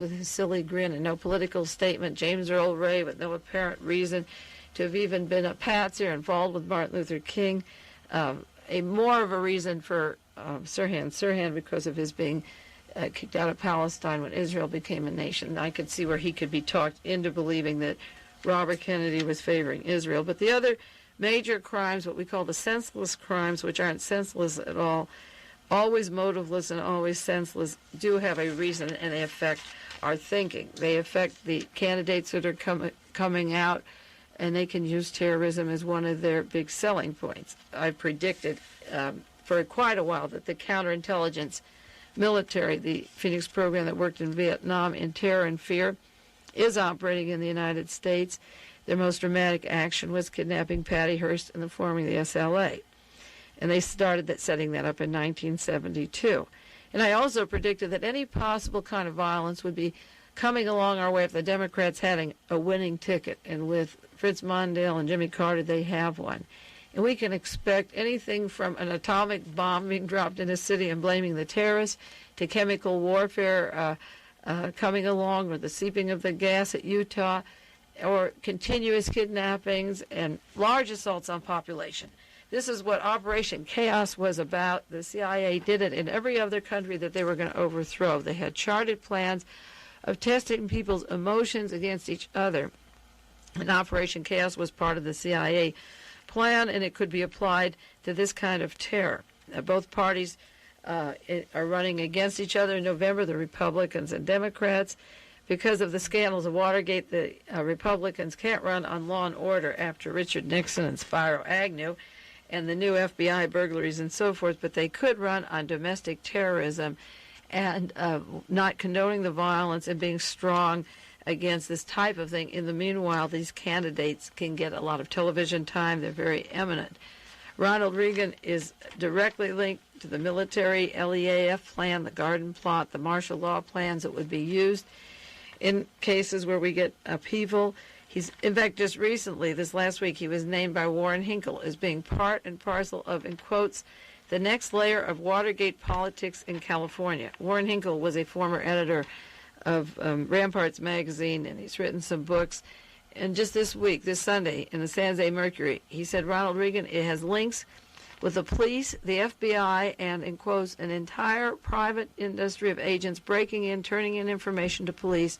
with his silly grin and no political statement, James Earl Ray with no apparent reason to have even been a patsy or involved with Martin Luther King. A more of a reason for Sirhan because of his being kicked out of Palestine when Israel became a nation. I could see where he could be talked into believing that Robert Kennedy was favoring Israel. But the other major crimes, what we call the senseless crimes, which aren't senseless at all, always motiveless and always senseless, do have a reason, and they affect our thinking. They affect the candidates that are coming out, and they can use terrorism as one of their big selling points. I've predicted for quite a while that the counterintelligence military, the Phoenix program that worked in Vietnam in terror and fear, is operating in the United States. Their most dramatic action was kidnapping Patty Hearst and forming the SLA. And they started setting that up in 1972. And I also predicted that any possible kind of violence would be coming along our way if the Democrats had a winning ticket. And with Fritz Mondale and Jimmy Carter, they have one. And we can expect anything from an atomic bomb being dropped in a city and blaming the terrorists to chemical warfare coming along, or the seeping of the gas at Utah, or continuous kidnappings and large assaults on population. This is what Operation Chaos was about. The CIA did it in every other country that they were going to overthrow. They had charted plans of testing people's emotions against each other. And Operation Chaos was part of the CIA plan, and it could be applied to this kind of terror. Both parties are running against each other in November, the Republicans and Democrats. Because of the scandals of Watergate, the Republicans can't run on law and order after Richard Nixon and Spiro Agnew and the new FBI burglaries and so forth, but they could run on domestic terrorism and not condoning the violence and being strong against this type of thing. In the meanwhile, these candidates can get a lot of television time. They're very eminent. Ronald Reagan is directly linked to the military LEAF plan, the Garden Plot, the martial law plans that would be used in cases where we get upheaval. He's, in fact, just recently, this last week, he was named by Warren Hinkle as being part and parcel of, in quotes, the next layer of Watergate politics in California. Warren Hinkle was a former editor of Ramparts magazine, and he's written some books. And just this week, this Sunday, in the San Jose Mercury, he said Ronald Reagan has links with the police, the FBI, and, in quotes, an entire private industry of agents breaking in, turning in information to police.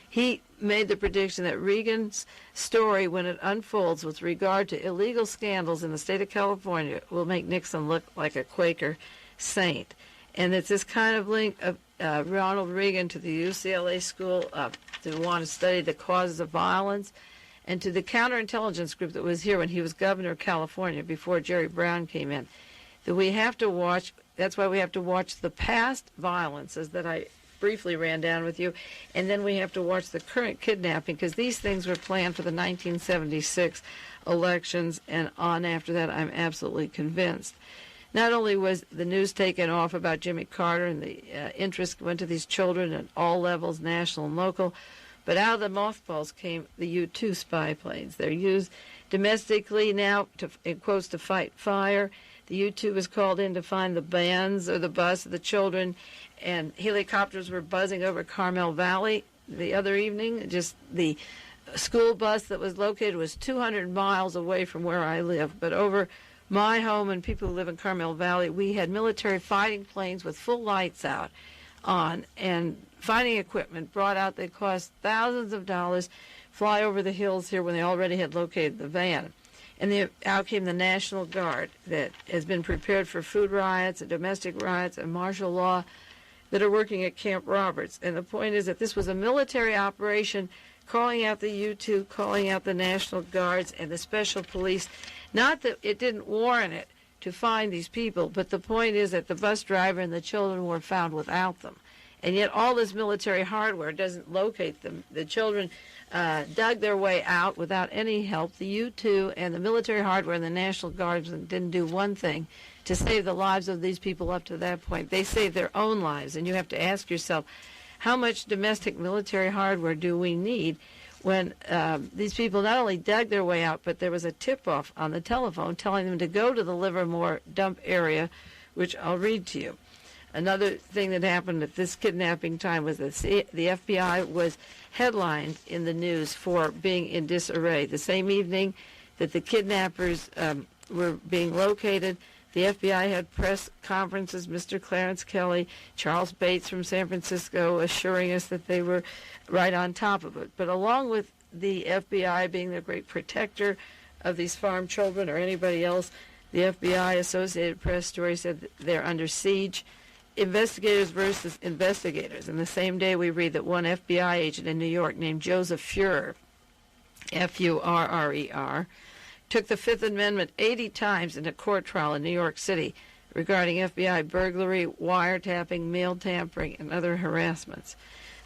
He made the prediction that Reagan's story, when it unfolds with regard to illegal scandals in the state of California, will make Nixon look like a Quaker saint. And it's this kind of link of Ronald Reagan to the UCLA school to want to study the causes of violence, and to the counterintelligence group that was here when he was governor of California before Jerry Brown came in, that we have to watch. That's why we have to watch the past violences that I briefly ran down with you, and then we have to watch the current kidnapping, because these things were planned for the 1976 elections and on after that, I'm absolutely convinced. Not only was the news taken off about Jimmy Carter and the interest went to these children at all levels, national and local, but out of the mothballs came the U-2 spy planes. They're used domestically now, in quotes, to fight fire. The U-2 was called in to find the bands or the bus of the children, and helicopters were buzzing over Carmel Valley the other evening. Just the school bus that was located was 200 miles away from where I live. But over my home and people who live in Carmel Valley, we had military fighting planes with full lights out on and fighting equipment brought out that cost thousands of dollars, fly over the hills here when they already had located the van. And out came the National Guard that has been prepared for food riots and domestic riots and martial law that are working at Camp Roberts. And the point is that this was a military operation calling out the U-2, calling out the National Guards and the Special Police. Not that it didn't warrant it to find these people, but the point is that the bus driver and the children were found without them. And yet all this military hardware doesn't locate them. The children dug their way out without any help. The U-2 and the military hardware and the National Guards didn't do one thing to save the lives of these people up to that point. They saved their own lives. And you have to ask yourself, how much domestic military hardware do we need when these people not only dug their way out, but there was a tip-off on the telephone telling them to go to the Livermore dump area, which I'll read to you. Another thing that happened at this kidnapping time was that the FBI was headlined in the news for being in disarray. The same evening that the kidnappers were being located, the FBI had press conferences, Mr. Clarence Kelly, Charles Bates from San Francisco, assuring us that they were right on top of it. But along with the FBI being the great protector of these farm children or anybody else, the FBI Associated Press story said that they're under siege. Investigators versus investigators. And the same day we read that one FBI agent in New York named Joseph Furrer, F-U-R-R-E-R, took the Fifth Amendment 80 times in a court trial in New York City regarding FBI burglary, wiretapping, mail tampering, and other harassments.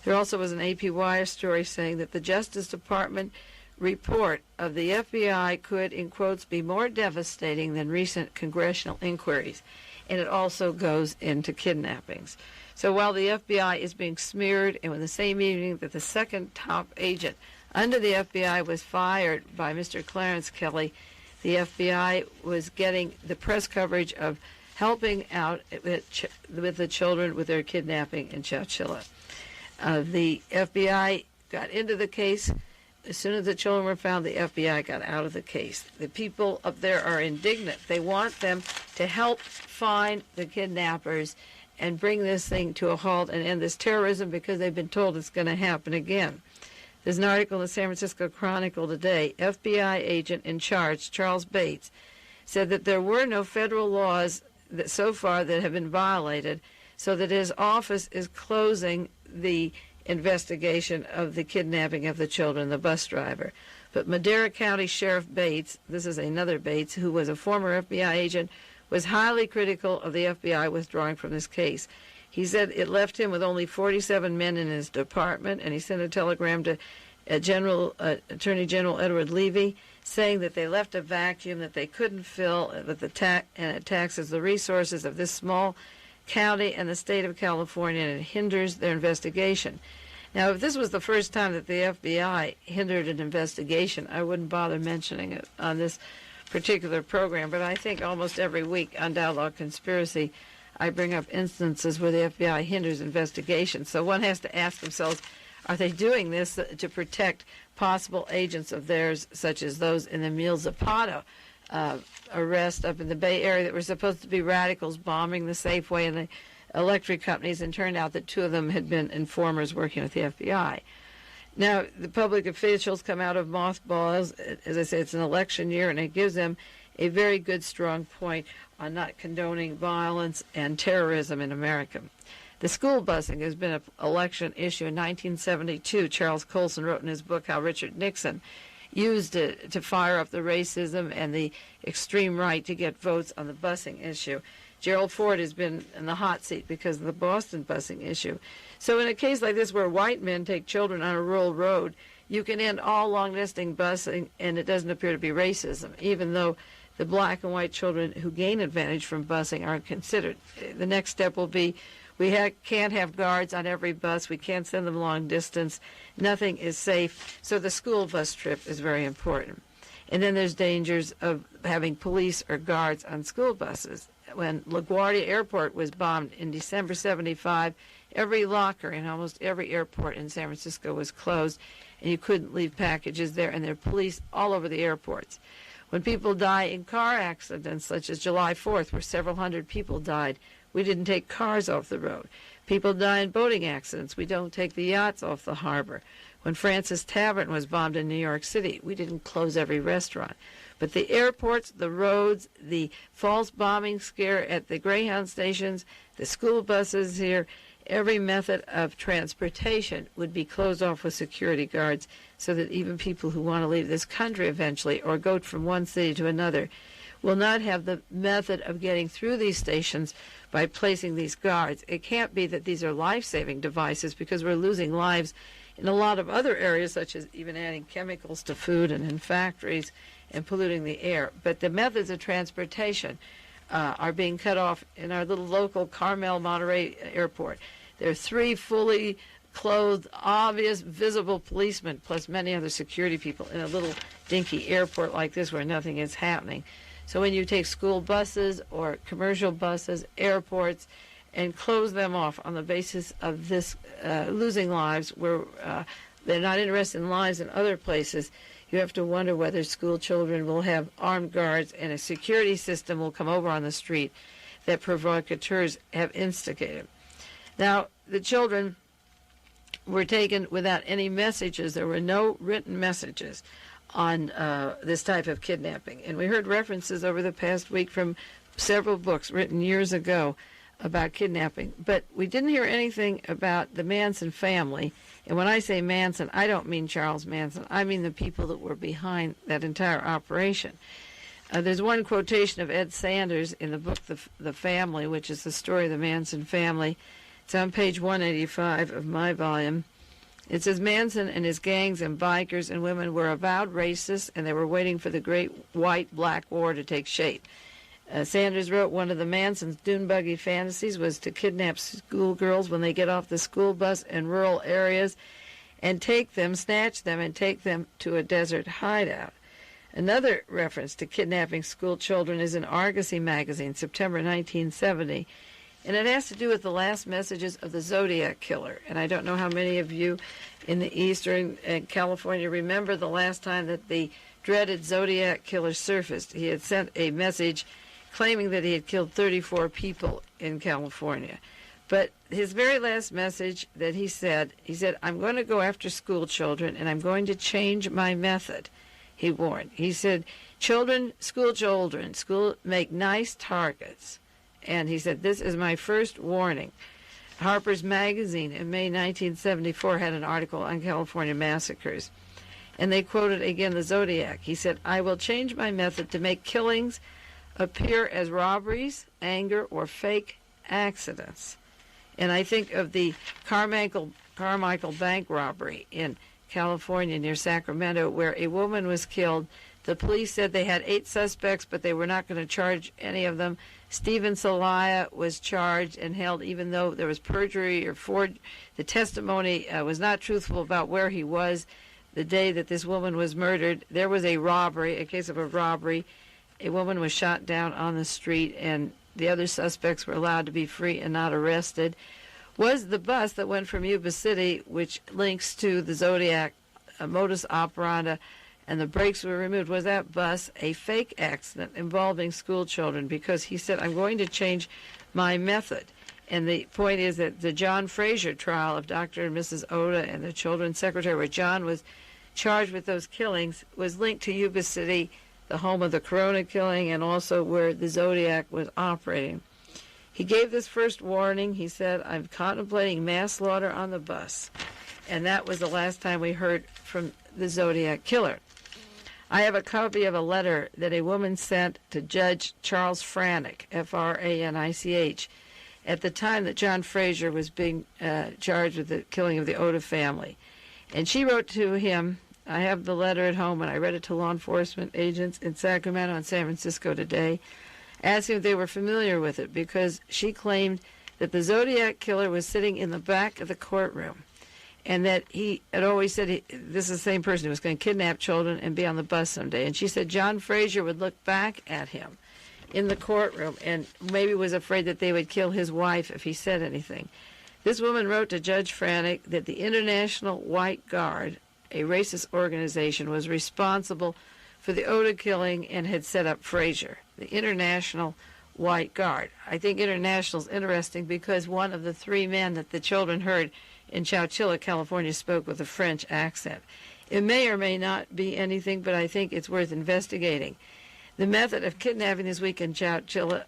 There also was an AP Wire story saying that the Justice Department report of the FBI could, in quotes, be more devastating than recent congressional inquiries. And it also goes into kidnappings. So while the FBI is being smeared, and in the same evening that the second top agent under the FBI was fired by Mr. Clarence Kelly, the FBI was getting the press coverage of helping out with the children with their kidnapping in Chowchilla. The FBI got into the case. As soon as the children were found, the FBI got out of the case. The people up there are indignant. They want them to help find the kidnappers and bring this thing to a halt and end this terrorism because they've been told it's going to happen again. There's an article in the San Francisco Chronicle today. FBI agent in charge, Charles Bates, said that there were no federal laws that so far that have been violated, so that his office is closing the investigation of the kidnapping of the children, the bus driver. But Madera County Sheriff Bates, this is another Bates, who was a former FBI agent, was highly critical of the FBI withdrawing from this case. He said it left him with only 47 men in his department, and he sent a telegram to Attorney General Edward Levy saying that they left a vacuum that they couldn't fill, and it taxes the resources of this small county and the state of California, and it hinders their investigation. Now, if this was the first time that the FBI hindered an investigation, I wouldn't bother mentioning it on this particular program, but I think almost every week on Dialogue Conspiracy, I bring up instances where the FBI hinders investigations. So one has to ask themselves, are they doing this to protect possible agents of theirs, such as those in the Emil Zapata arrest up in the Bay Area that were supposed to be radicals bombing the Safeway and the electric companies, and turned out that two of them had been informers working with the FBI. Now, the public officials come out of mothballs. As I say, it's an election year, and it gives them a very good, strong point on not condoning violence and terrorism in America. The school busing has been an election issue. In 1972, Charles Colson wrote in his book how Richard Nixon used it to fire up the racism and the extreme right to get votes on the busing issue. Gerald Ford has been in the hot seat because of the Boston busing issue. So in a case like this where white men take children on a rural road, you can end all long-distance busing, and it doesn't appear to be racism, even though the black and white children who gain advantage from busing aren't considered. The next step will be can't have guards on every bus. We can't send them long distance. Nothing is safe. So the school bus trip is very important. And then there's dangers of having police or guards on school buses. When LaGuardia Airport was bombed in December 75, every locker in almost every airport in San Francisco was closed, and you couldn't leave packages there, and there are police all over the airports. When people die in car accidents, such as July 4th, where several hundred people died, we didn't take cars off the road. People die in boating accidents. We don't take the yachts off the harbor. When Francis Tavern was bombed in New York City, we didn't close every restaurant. But the airports, the roads, the false bombing scare at the Greyhound stations, the school buses here, every method of transportation would be closed off with security guards so that even people who want to leave this country eventually or go from one city to another will not have the method of getting through these stations by placing these guards. It can't be that these are life-saving devices, because we're losing lives in a lot of other areas, such as even adding chemicals to food and in factories and polluting the air. But the methods of transportation are being cut off in our little local Carmel Monterey airport. There are 3 fully clothed, obvious, visible policemen, plus many other security people in a little dinky airport like this where nothing is happening. So when you take school buses or commercial buses, airports, and close them off on the basis of this losing lives where they're not interested in lives in other places. You have to wonder whether school children will have armed guards and a security system will come over on the street that provocateurs have instigated. Now, the children were taken without any messages. There were no written messages on this type of kidnapping. And we heard references over the past week from several books written years ago about kidnapping. But we didn't hear anything about the Manson family. And when I say Manson, I don't mean Charles Manson. I mean the people that were behind that entire operation. There's one quotation of Ed Sanders in the book The Family, which is the story of the Manson family. It's on page 185 of my volume. It says, Manson and his gangs and bikers and women were avowed racists, and they were waiting for the great white-black war to take shape. Sanders wrote, one of the Manson's dune buggy fantasies was to kidnap schoolgirls when they get off the school bus in rural areas and snatch them, and take them to a desert hideout. Another reference to kidnapping school children is in Argosy magazine, September 1970, and it has to do with the last messages of the Zodiac Killer. And I don't know how many of you in the Eastern California remember the last time that the dreaded Zodiac Killer surfaced. He had sent a message claiming that he had killed 34 people in California. But his very last message that he said, I'm going to go after school children, and I'm going to change my method, he warned. He said, school children, make nice targets. And he said, this is my first warning. Harper's Magazine in May 1974 had an article on California massacres. And they quoted again the Zodiac. He said, I will change my method to make killings appear as robberies, anger, or fake accidents. And I think of the Carmichael Bank robbery in California near Sacramento, where a woman was killed. The police said they had 8 suspects, but they were not going to charge any of them. Stephen Celaya was charged and held, even though there was perjury or forged. The testimony was not truthful about where he was the day that this woman was murdered. There was a case of a robbery. A woman was shot down on the street, and the other suspects were allowed to be free and not arrested. Was the bus that went from Yuba City, which links to the Zodiac modus operandi, and the brakes were removed, was that bus a fake accident involving school children? Because he said, I'm going to change my method. And the point is that the John Fraser trial of Dr. and Mrs. Oda and the children's secretary, where John was charged with those killings, was linked to Yuba City, the home of the Corona killing, and also where the Zodiac was operating. He gave this first warning. He said, I'm contemplating mass slaughter on the bus. And that was the last time we heard from the Zodiac Killer. I have a copy of a letter that a woman sent to Judge Charles Franich, F-R-A-N-I-C-H, at the time that John Fraser was being charged with the killing of the Oda family. And she wrote to him, I have the letter at home, and I read it to law enforcement agents in Sacramento and San Francisco today, asking if they were familiar with it, because she claimed that the Zodiac Killer was sitting in the back of the courtroom, and that he had always said this is the same person who was going to kidnap children and be on the bus someday. And she said John Fraser would look back at him in the courtroom and maybe was afraid that they would kill his wife if he said anything. This woman wrote to Judge Franich that the International White Guard, a racist organization, was responsible for the Oda killing and had set up Fraser. The International White Guard. I think international is interesting because one of the 3 men that the children heard in Chowchilla, California, spoke with a French accent. It may or may not be anything, but I think it's worth investigating. The method of kidnapping this week in Chowchilla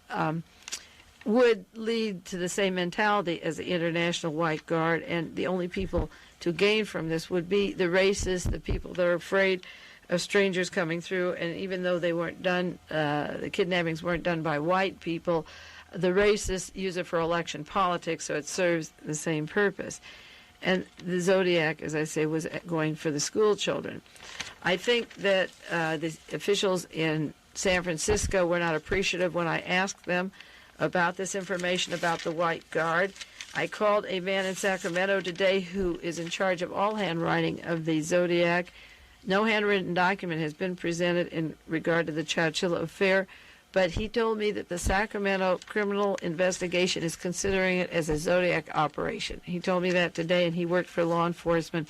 would lead to the same mentality as the International White Guard, and the only people to gain from this would be the racists, the people that are afraid of strangers coming through. And even though they weren't done, the kidnappings weren't done by white people, the racists use it for election politics, so it serves the same purpose. And the Zodiac, as I say, was going for the school children. I think that the officials in San Francisco were not appreciative when I asked them about this information about the White Guard. I called a man in Sacramento today who is in charge of all handwriting of the Zodiac. No handwritten document has been presented in regard to the Chowchilla affair. But he told me that the Sacramento Criminal Investigation is considering it as a Zodiac operation. He told me that today, and he worked for law enforcement